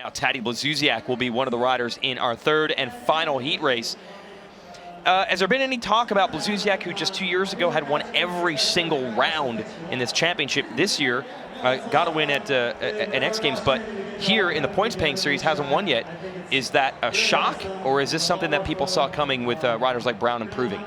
Now Taddy Blazusiak will be one of the riders in our third and final heat race. Has there been any talk about Blazusiak, who just 2 years ago had won every single round in this championship? This year got a win at X Games, but here in the points-paying series hasn't won yet. Is that a shock, or is this something that people saw coming with riders like Brown improving?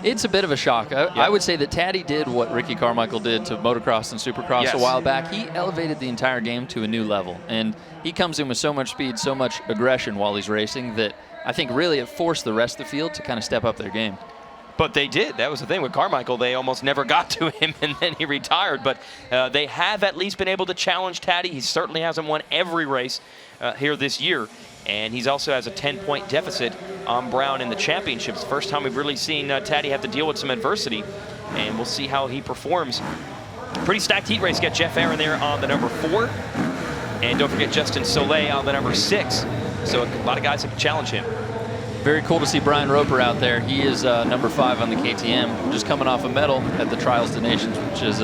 It's a bit of a shock. I would say that Taddy did what Ricky Carmichael did to motocross and supercross a while back. He elevated the entire game to a new level, and he comes in with so much speed, so much aggression while he's racing that I think really it forced the rest of the field to kind of step up their game. But they did. That was the thing with Carmichael. They almost never got to him, and then he retired. But they have at least been able to challenge Taddy. He certainly hasn't won every race here this year. And he's also has a 10-point deficit on Brown in the championships. First time we've really seen Taddy have to deal with some adversity. And we'll see how he performs. Pretty stacked heat race. Got Jeff Aaron there on the number 4. And don't forget Justin Soleil on the number 6. So a lot of guys that can challenge him. Very cool to see Brian Roper out there. He is number 5 on the KTM, just coming off a medal at the Trials of Nations, which is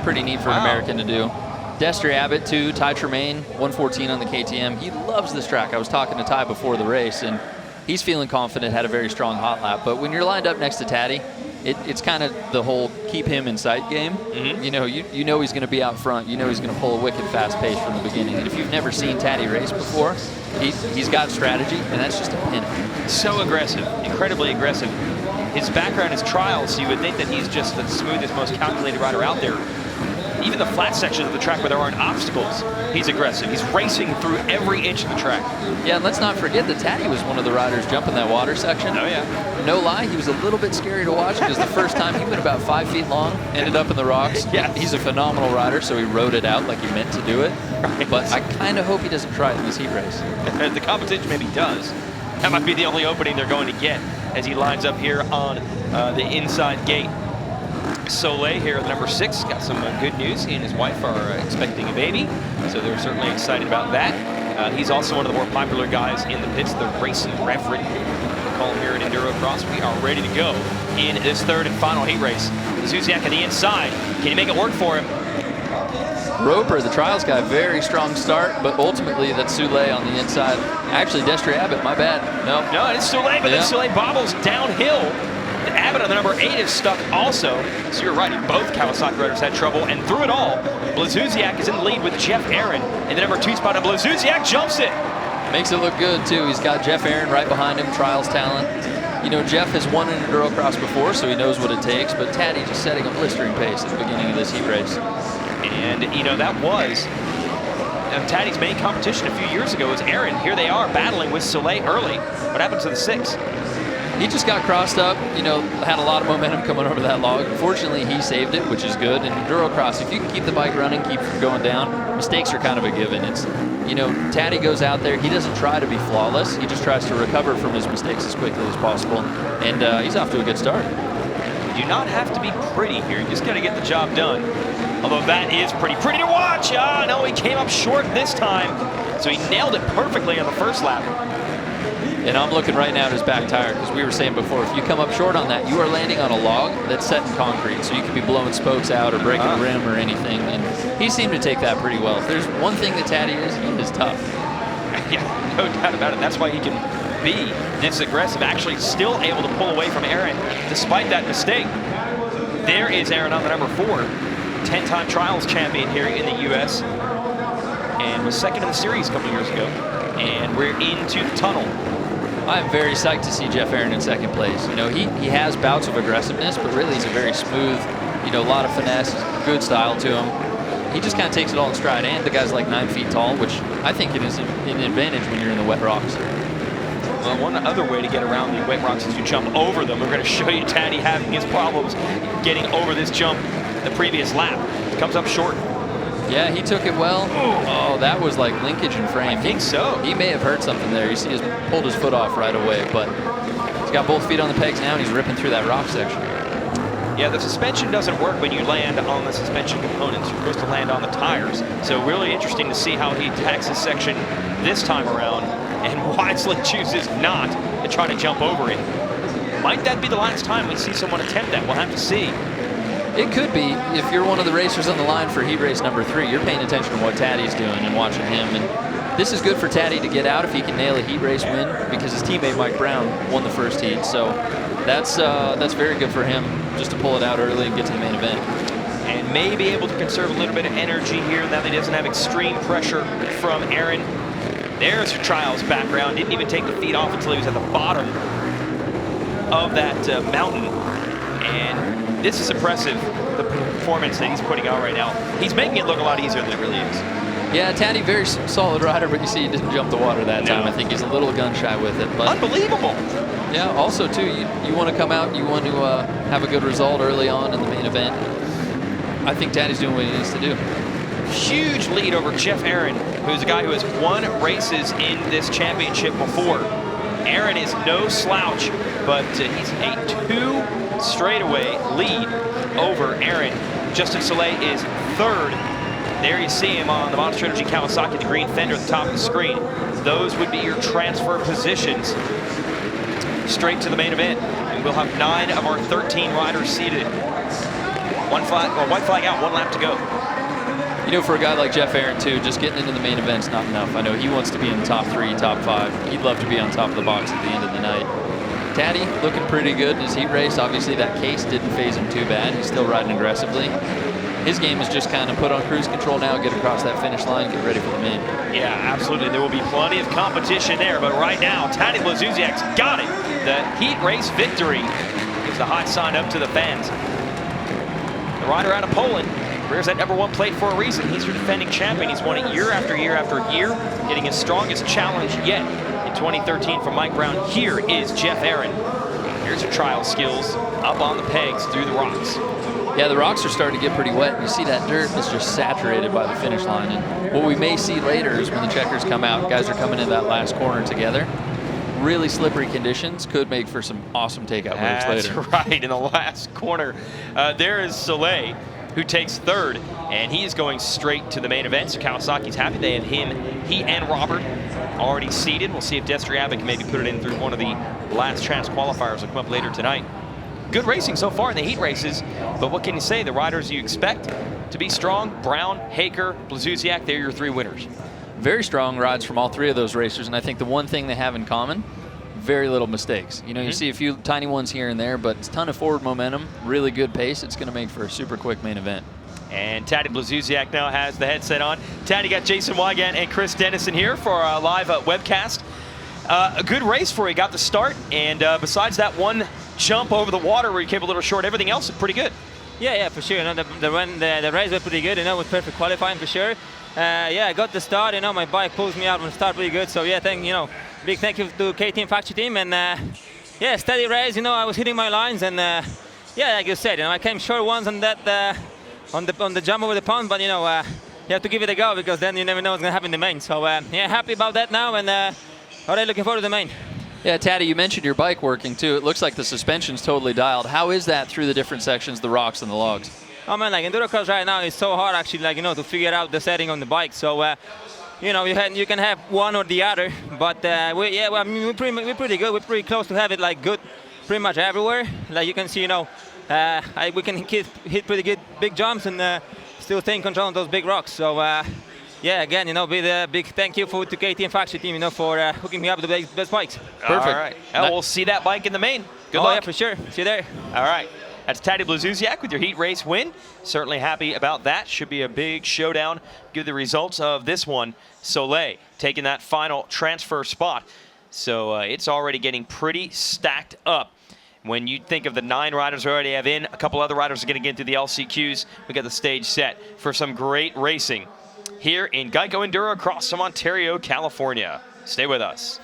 pretty neat for an American to do. Destry Abbott, too. Ty Tremaine, 114 on the KTM. He loves this track. I was talking to Ty before the race, and he's feeling confident, had a very strong hot lap. But when you're lined up next to Taddy, it's kind of the whole keep him in sight game. You know he's going to be out front. You know he's going to pull a wicked fast pace from the beginning. And if you've never seen Taddy race before, he's got strategy, and that's just a pin. So aggressive, incredibly aggressive. His background is trials, so you would think that he's just the smoothest, most calculated rider out there. Even the flat sections of the track where there aren't obstacles, he's aggressive. He's racing through every inch of the track. Yeah, and let's not forget that Taddy was one of the riders jumping that water section. Oh, yeah. No lie, he was a little bit scary to watch because the first time he went about 5 feet long, ended up in the rocks. Yeah. He's a phenomenal rider, so he rode it out like he meant to do it. Right. But I kind of hope he doesn't try it in this heat race. The competition maybe does. That might be the only opening they're going to get as he lines up here on the inside gate. Soleil here at number 6 got some good news. He and his wife are expecting a baby, so they're certainly excited about that. He's also one of the more popular guys in the pits, the racing reverend. We call him here at Endurocross. We are ready to go in this third and final heat race. Zuziak on the inside. Can he make it work for him? Roper, the trials guy, very strong start, but ultimately that's Soleil on the inside. Actually, Destry Abbott, my bad. No, it's Soleil, but then Soleil bobbles downhill. Abbott on the number 8 is stuck also. So you're right, both Kawasaki riders had trouble, and through it all, Blazusiak is in the lead with Jeff Aaron in the number 2 spot, and Blazusiak jumps it. Makes it look good, too. He's got Jeff Aaron right behind him, trials talent. You know, Jeff has won an Endurocross before, so he knows what it takes, but Taddy just setting a blistering pace at the beginning of this heat race. And, you know, that was Taddy's main competition a few years ago was Aaron. Here they are battling with Soleil early. What happened to the 6? He just got crossed up, you know, had a lot of momentum coming over that log. Fortunately, he saved it, which is good. And Endurocross, if you can keep the bike running, keep from going down, mistakes are kind of a given. It's, you know, Taddy goes out there, he doesn't try to be flawless. He just tries to recover from his mistakes as quickly as possible. And he's off to a good start. You do not have to be pretty here. You just got to get the job done. Although that is pretty to watch. Ah, no, he came up short this time. So he nailed it perfectly on the first lap. And I'm looking right now at his back tire because we were saying before, if you come up short on that, you are landing on a log that's set in concrete. So you could be blowing spokes out or breaking a rim or anything. And he seemed to take that pretty well. If there's one thing that Taddy is, he is tough. Yeah, no doubt about it. That's why he can be this aggressive, actually still able to pull away from Aaron despite that mistake. There is Aaron on the number 4, 10-time trials champion here in the U.S. and was second in the series a couple years ago. And we're into the tunnel. I'm very psyched to see Jeff Aaron in second place. You know, he has bouts of aggressiveness, but really he's a very smooth, you know, a lot of finesse, good style to him. He just kind of takes it all in stride, and the guy's like 9 feet tall, which I think it is an advantage when you're in the wet rocks. Well, one other way to get around the wet rocks is you jump over them. We're going to show you Taddy having his problems getting over this jump the previous lap. Comes up short. Yeah, he took it well. Oh, that was like linkage and frame. I think so. He may have hurt something there. You see, he's pulled his foot off right away, but he's got both feet on the pegs now, and he's ripping through that rock section. Yeah, the suspension doesn't work when you land on the suspension components. You're supposed to land on the tires. So really interesting to see how he attacks this section this time around, and wisely chooses not to try to jump over it. Might that be the last time we see someone attempt that? We'll have to see. It could be. If you're one of the racers on the line for heat race number 3, you're paying attention to what Taddy's doing and watching him. And this is good for Taddy to get out if he can nail a heat race win, because his teammate Mike Brown won the first heat. So that's very good for him, just to pull it out early and get to the main event. And may be able to conserve a little bit of energy here now that he doesn't have extreme pressure from Aaron. There's your trials background. Didn't even take the feet off until he was at the bottom of that mountain. And this is impressive, the performance that he's putting out right now. He's making it look a lot easier than it really is. Yeah, Taddy, very solid rider, but you see he didn't jump the water that time. I think he's a little gun shy with it. But unbelievable. Yeah, also, too, you want to come out, you want to have a good result early on in the main event. I think Taddy's doing what he needs to do. Huge lead over Jeff Aaron, who's a guy who has won races in this championship before. Aaron is no slouch, but he's a 2 straightaway lead over Aaron. Justin Soleil is 3rd. There you see him on the Monster Energy Kawasaki, the green fender at the top of the screen. Those would be your transfer positions straight to the main event. And we'll have 9 of our 13 riders seated. White flag out, 1 lap to go. You know, for a guy like Jeff Aaron, too, just getting into the main event's not enough. I know he wants to be in the top 3, top 5. He'd love to be on top of the box at the end of the night. Taddy looking pretty good in his heat race. Obviously, that case didn't phase him too bad. He's still riding aggressively. His game is just kind of put on cruise control now, get across that finish line, get ready for the main. Yeah, absolutely. There will be plenty of competition there, but right now, Taddy Blazusiak's got it. The heat race victory gives the hot sign up to the fans. The rider out of Poland wears that #1 plate for a reason. He's your defending champion. He's won it year after year after year, getting his strongest challenge yet in 2013 from Mike Brown. Here is Jeff Aaron. Here's your trial skills up on the pegs through the rocks. Yeah, the rocks are starting to get pretty wet. You see that dirt is just saturated by the finish line. And what we may see later is when the checkers come out, guys are coming in that last corner together. Really slippery conditions could make for some awesome takeout moves later. That's right, in the last corner. There is Soleil, who takes 3rd, and he is going straight to the main event. So Kawasaki's happy. They have he and Robert already seated. We'll see if Destriavic can maybe put it in through one of the last chance qualifiers that come up later tonight. Good racing so far in the heat races, but what can you say? The riders you expect to be strong, Brown, Haker, Blazusiak, they're your 3 winners. Very strong rides from all 3 of those racers, and I think the one thing they have in common, very little mistakes. You know, you see a few tiny ones here and there, but it's a ton of forward momentum, really good pace. It's going to make for a super quick main event. And Taddy Blazusiak now has the headset on. Taddy got Jason Wygant and Chris Dennison here for our live webcast. A good race for you. Got the start, and besides that one jump over the water where you came a little short, everything else is pretty good. Yeah, for sure. You know, the race was pretty good. You know, with perfect qualifying for sure. Yeah, I got the start. You know, my bike pulls me out when the start pretty good. So yeah, big thank you to KTM factory team, and yeah, steady race. You know, I was hitting my lines, and yeah, like you said, you know, I came short once on that on the jump over the pond, but you know, you have to give it a go, because then you never know what's gonna happen in the main. So yeah, happy about that now, and already looking forward to the main. Yeah, Taddy, you mentioned your bike working too. It looks like the suspension's totally dialed. How is that through the different sections, the rocks and the logs? Oh man, like Endurocross right now is so hard actually, like, you know, to figure out the setting on the bike. So you know, you can have one or the other, but we're pretty good. We're pretty close to have it like good, pretty much everywhere. Like you can see, you know, we can hit pretty good big jumps and still stay in control of those big rocks. So yeah, again, you know, big thank you to KTM factory team, you know, for hooking me up with the best bikes. Perfect. All right. We'll see that bike in the main. Good luck. Yeah, for sure. See you there. All right. That's Taddy Blazusiak with your heat race win. Certainly happy about that. Should be a big showdown. Give the results of this one. Soleil taking that final transfer spot. So it's already getting pretty stacked up. When you think of the 9 riders we already have in, a couple other riders are going to get into the LCQs. We got the stage set for some great racing here in Geico Endurocross from Ontario, California. Stay with us.